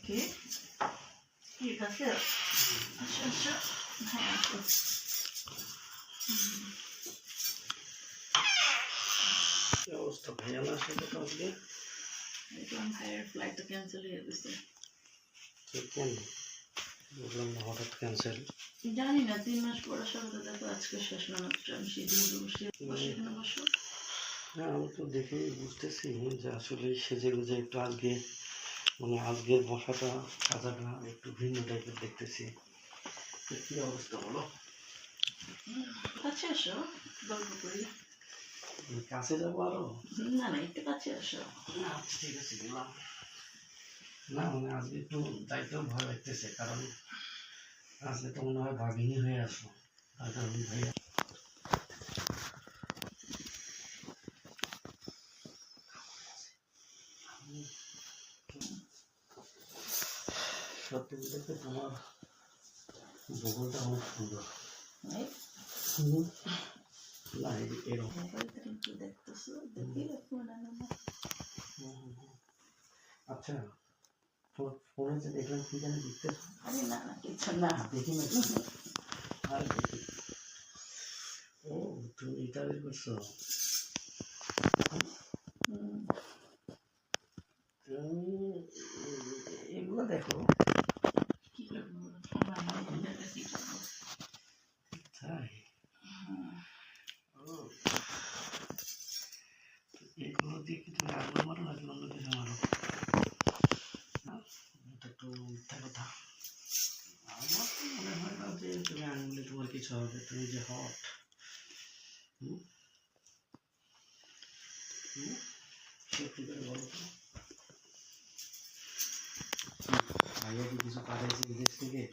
কি ঠিক আছে। আচ্ছা আচ্ছা, হ্যাঁ আসো। কি অবস্থা ভাইয়া না আসলে তো আজকে? দেখলাম ভাইয়ের ফ্লাইটটা ক্যান্সেল হয়ে গেছে। কেন বুঝলাম না হঠাৎ ক্যান্সেল? জানি না, 3 মাস পর আসার কথা, দেখো আজকে শেষ মানুষটা আমি সেদিন বসে বসে এখানে বসো। হ্যাঁ আমি তো দেখেই বুঝতেছি যে আসলে সেজে গুজে একটু আজকে মানে আজকের বসাটা সাজাটা একটু ভিন্ন টাইপের দেখতেছি। কি অবস্থা বলো? কাছে আসো, গল্প করি। কাছে যাবো আরো? না না, একটু কাছে আসো। না আচ্ছা ঠিক আছে গেলাম। না মানে আজকে একটু যাইতেও ভয় লাগতেছে, কারণ আজকে তো মনে হয় ভাগিনী হয়ে আসবো। তার কারণ ভাইয়া সত্যি বলতে তোমার বগলটা অনেক সুন্দর। না এরকম দেখতেছো, দেখি আচ্ছা তোমার ফোনে যে দেখলাম কি জানি দেখতে? আরে না না, কিছু না, দেখি না আর দেখি। ও তুমি এটা বের করছো? এগুলো দেখো কি করবো, তাই? এগুলো দিয়ে কি তুমি আগুন মারো নাকি অন্য কিছু মারো? এটা তো মিথ্যা কথা। আমার তো মনে হয় না যে তুমি আঙুলে তোমার কিছু হবে, তুমি যে হট। সত্যি করে বলো তো, ভাইয়া কি কিছু পাঠাইছে বিদেশ থেকে?